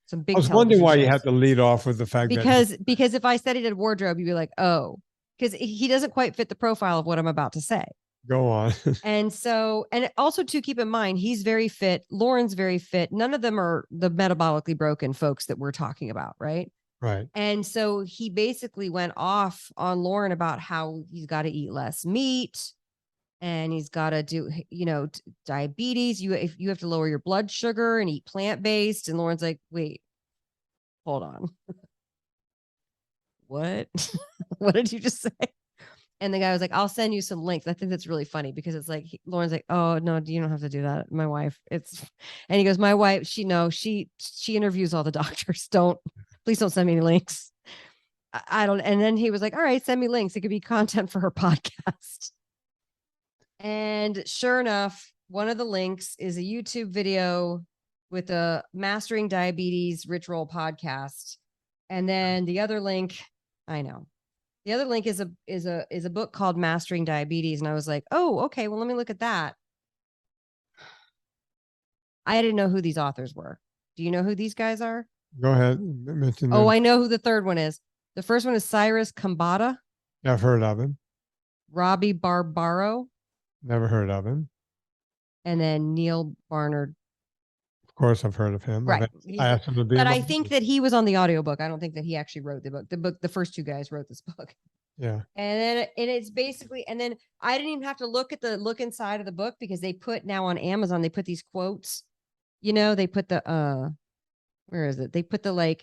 Some big. I was wondering why you had to lead off with the fact because if I said he did wardrobe, you'd be like, oh, because he doesn't quite fit the profile of what I'm about to say. Go on. And so, and also to keep in mind, he's very fit. Lauren's very fit. None of them are the metabolically broken folks that we're talking about, right? Right. And so he basically went off on Lauren about how he's got to eat less meat and he's got to do, diabetes. If you have to lower your blood sugar and eat plant-based. And Lauren's like, wait, hold on. What? What did you just say? And the guy was like, I'll send you some links. I think that's really funny because it's like, Lauren's like, oh no, you don't have to do that. My wife, and he goes, my wife, she interviews all the doctors. Please don't send me any links. I don't. And then he was like, all right, send me links. It could be content for her podcast. And sure enough, one of the links is a YouTube video with a Mastering Diabetes Rich Roll podcast. And then the other link, I know. The other link is a book called Mastering Diabetes. And I was like, oh, okay, well, let me look at that. I didn't know who these authors were. Do you know who these guys are? Go ahead. Mention them. I know who the third one is. The first one is Cyrus Kambata. Yeah, I've heard of him. Robbie Barbaro. Never heard of him. And then Neil Barnard. Of course, I've heard of him. Right. I asked him to be. But I think that he was on the audiobook. I don't think that he actually wrote the book. The first two guys wrote this book. Yeah. And it's basically, and then I didn't even have to look inside of the book because they put now on Amazon, they put these quotes, they put the, where is it? They put the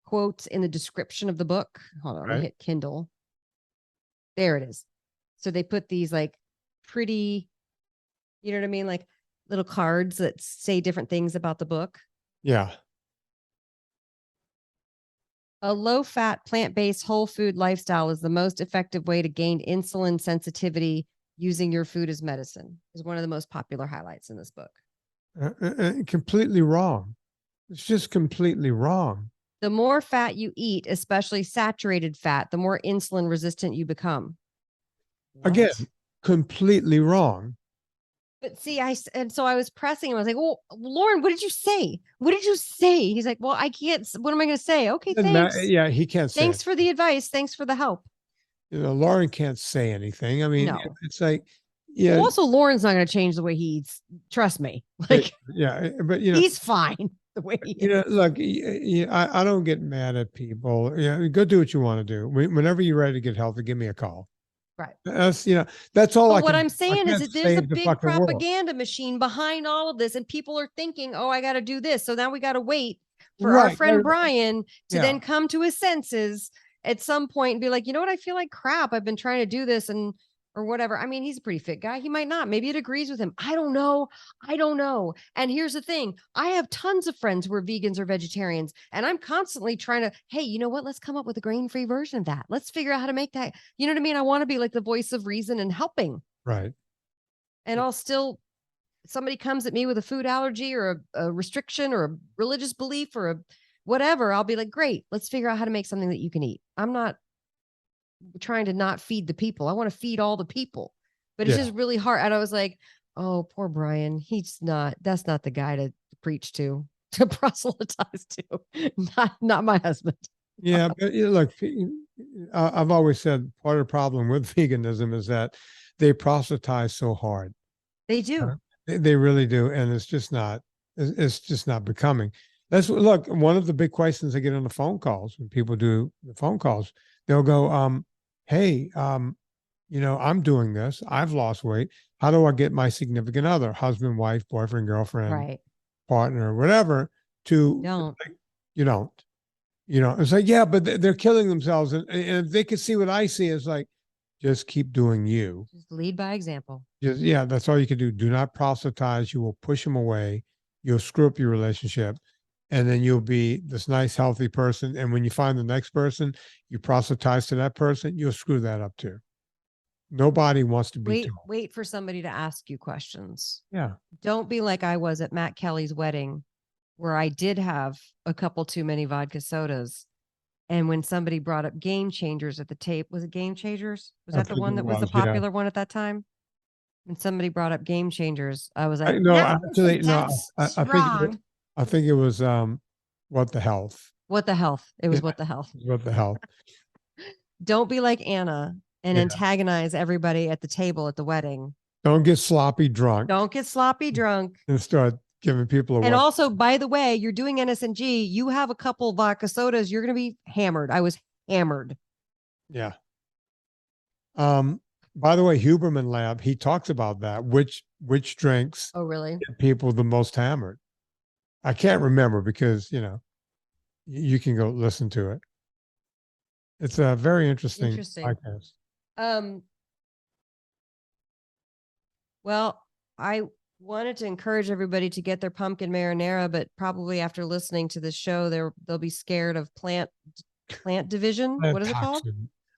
quotes in the description of the book. Hold on, let me hit Kindle. There it is. So they put these pretty, you know what I mean? Like little cards that say different things about the book. Yeah. A low-fat, plant-based, whole food lifestyle is the most effective way to gain insulin sensitivity using your food as medicine is one of the most popular highlights in this book. Completely wrong. It's just completely wrong. The more fat you eat, especially saturated fat, the more insulin resistant you become. What? Again, completely wrong. But see, so I was pressing him. I was like, well, Lauren, what did you say? What did you say? He's like, well, I can't. What am I going to say? Okay, thanks. Yeah, he can't say Thanks for the advice. Thanks for the help. Lauren can't say anything. I mean, no. It's like, yeah. Well, also, Lauren's not going to change the way he eats. Trust me. Yeah, but he's fine the way he is. Look, I don't get mad at people. Yeah, go do what you want to do. Whenever you're ready to get healthy, give me a call. Right. That's all. What I'm saying is that there's a big propaganda machine behind all of this, and people are thinking, "Oh, I got to do this." So now we got to wait for our friend Brian to then come to his senses at some point and be like, "You know what? I feel like crap. I've been trying to do this or whatever." I mean, he's a pretty fit guy. He might not. Maybe it agrees with him. I don't know. And here's the thing. I have tons of friends who are vegans or vegetarians, and I'm constantly trying to, hey, you know what? Let's come up with a grain-free version of that. Let's figure out how to make that. You know what I mean? I want to be like the voice of reason and helping. Right. And I'll still, somebody comes at me with a food allergy or a restriction or a religious belief or a whatever. I'll be like, great, let's figure out how to make something that you can eat. I'm not trying to not feed the people. I want to feed all the people, but it's just really hard. And I was like, oh, poor Brian. That's not the guy to preach to proselytize to. Not my husband. Yeah. But look, I've always said part of the problem with veganism is that they proselytize so hard. They do. They really do. And it's just not becoming. Look, one of the big questions I get on the phone calls when people do the phone calls, they'll go, hey, I'm doing this. I've lost weight. How do I get my significant other, husband, wife, boyfriend, girlfriend, partner, whatever, to you don't, it's like, yeah, but they're killing themselves. And if they could see what I see, it's like, Just keep doing you. Just lead by example. Yeah, that's all you can do. Do not proselytize. You will push them away. You'll screw up your relationship. And then you'll be this nice, healthy person. And when you find the next person, you proselytize to that person, you'll screw that up too. Nobody wants to be told. Wait for somebody to ask you questions. Yeah. Don't be like I was at Matt Kelly's wedding, where I did have a couple too many vodka sodas. And when somebody brought up Game Changers at the tape, was it Game Changers? Was that the one that was the popular one at that time? When somebody brought up Game Changers, I was like, I think it was What the Health. What the Health. It was What the Health. What the Health. Don't be like Anna and antagonize everybody at the table at the wedding. Don't get sloppy drunk. Don't get sloppy drunk. And start giving people a And also, by the way, you're doing NSNG. You have a couple vodka sodas. You're going to be hammered. I was hammered. Yeah. By the way, Huberman Lab, he talks about that. Which drinks really get people the most hammered? I can't remember because, you can go listen to it. It's a very interesting podcast. Well, I wanted to encourage everybody to get their pumpkin marinara, but probably after listening to this show, they'll be scared of plant division. Plant what is toxin. It called?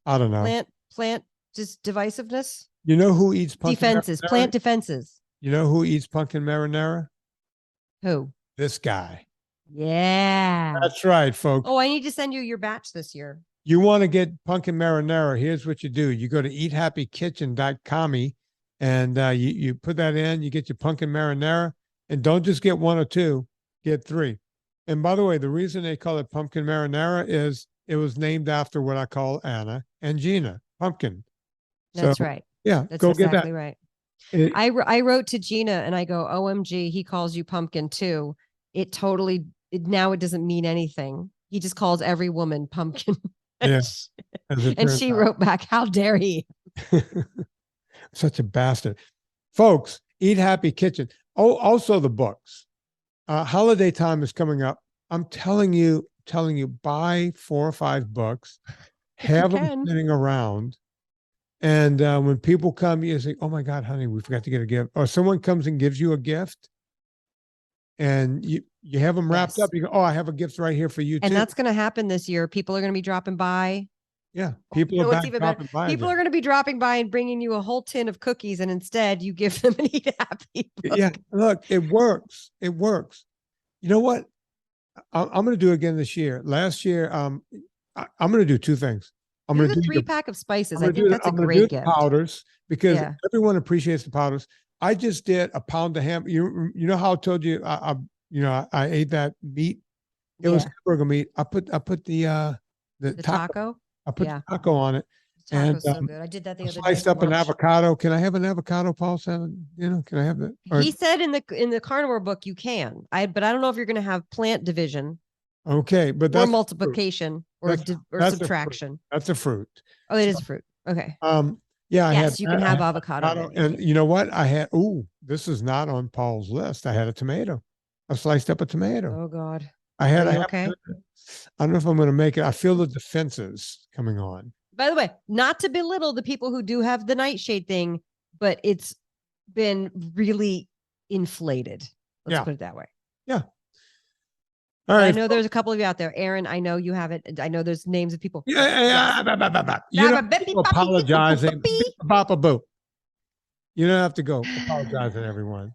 I don't know. Plant just divisiveness. You know who eats pumpkin defenses? Marinara? Plant defenses. You know who eats pumpkin marinara? Who? This guy. Yeah. That's right, folks. Oh, I need to send you your batch this year. You want to get pumpkin marinara? Here's what you do. You go to eathappykitchen.com and you put that in. You get your pumpkin marinara, and don't just get 1 or 2, get 3. And by the way, the reason they call it pumpkin marinara is it was named after what I call Anna and Gina, pumpkin. That's right. Yeah, that's go exactly get that. Right. I wrote to Gina and I go, OMG, he calls you pumpkin too. Now it doesn't mean anything. He just calls every woman pumpkin. Yes. And she wrote back, how dare he? Such a bastard. Folks, Eat Happy Kitchen. Oh, also the books. Holiday time is coming up. I'm telling you, buy 4 or 5 books, have them sitting around. And when people come, you say, oh my God, honey, we forgot to get a gift. Or someone comes and gives you a gift and you have them wrapped up. You go, oh, I have a gift right here for you too. And that's going to happen this year. People are going to be dropping by. Yeah. People are dropping by. People are going to be dropping by and bringing you a whole tin of cookies. And instead you give them an Eat Happy book. Yeah. Look, it works. It works. You know what? I'm going to do again this year. Last year, I'm going to do 2 things. I'm going to do a 3-pack of spices. I think that's a great gift. Powders, because everyone appreciates the powders. I just did a pound of ham. You know how I told you I ate that meat. It was hamburger meat. I put the taco. I put the taco on it. Taco's so good. I did that the other day. Sliced up an avocado. Can I have an avocado, Paul? Can I have that? He said in the carnivore book you can. But I don't know if you're going to have plant division. Okay, but that's multiplication or subtraction. That's a fruit. Oh, it is a fruit. Okay. Yes, you can have avocado. And you know what? I had, this is not on Paul's list. I had a tomato. I sliced up a tomato. Oh God. I okay. I don't know if I'm going to make it. I feel the defenses coming on. By the way, not to belittle the people who do have the nightshade thing, but it's been really inflated. Let's put it that way. Yeah. All right. I know there's a couple of you out there. Aaron, I know you have it. I know there's names of people. Yeah. You don't apologizing. Papa boo. You don't have to go apologizing, everyone.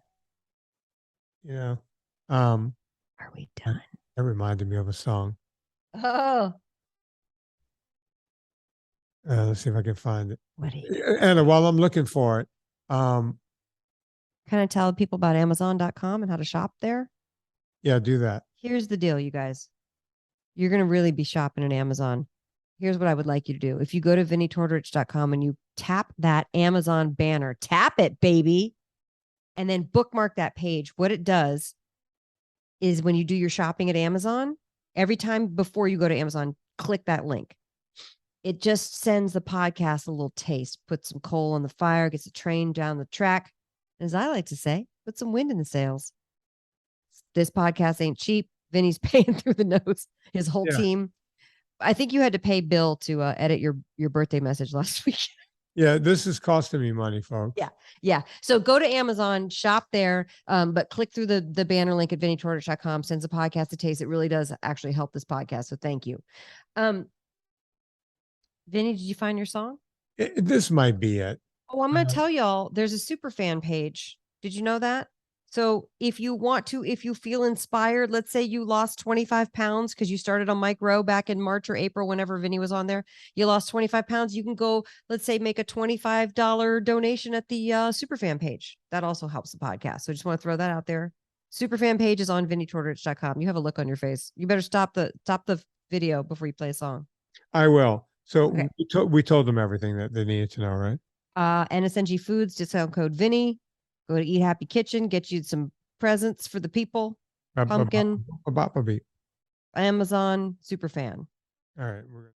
Are we done? That reminded me of a song. Oh. Let's see if I can find it. What Anna, while I'm looking for it. Can I tell people about Amazon.com and how to shop there? Yeah, do that. Here's the deal, you guys. You're going to really be shopping at Amazon. Here's what I would like you to do. If you go to VinnieTortorich.com and you tap that Amazon banner, tap it, baby, and then bookmark that page. What it does is when you do your shopping at Amazon, every time before you go to Amazon, click that link. It just sends the podcast a little taste, puts some coal on the fire, gets the train down the track. As I like to say, put some wind in the sails. This podcast ain't cheap. Vinny's paying through the nose, his whole team. I think you had to pay Bill to edit your birthday message last week. Yeah, this is costing me money, folks. Yeah. Yeah. So go to Amazon, shop there, but click through the banner link at vinnietorrich.com, sends a podcast to taste. It really does actually help this podcast. So thank you. Vinnie, did you find your song? This might be it. Oh, I'm going to tell y'all, there's a super fan page. Did you know that? So if you want to, if you feel inspired, let's say you lost 25 pounds because you started on Mike Rowe back in March or April, whenever Vinnie was on there, you lost 25 pounds. You can go, let's say, make a $25 donation at the Superfan page. That also helps the podcast. So I just want to throw that out there. Superfan page is on vinnietorrich.com. You have a look on your face. You better stop the video before you play a song. I will. So Okay. we told them everything that they needed to know, right? NSNG Foods, discount code Vinnie. Go to Eat Happy Kitchen, get you some presents for the people. Pumpkin. Ba-ba-ba-beep. Amazon, Superfan. All right. We're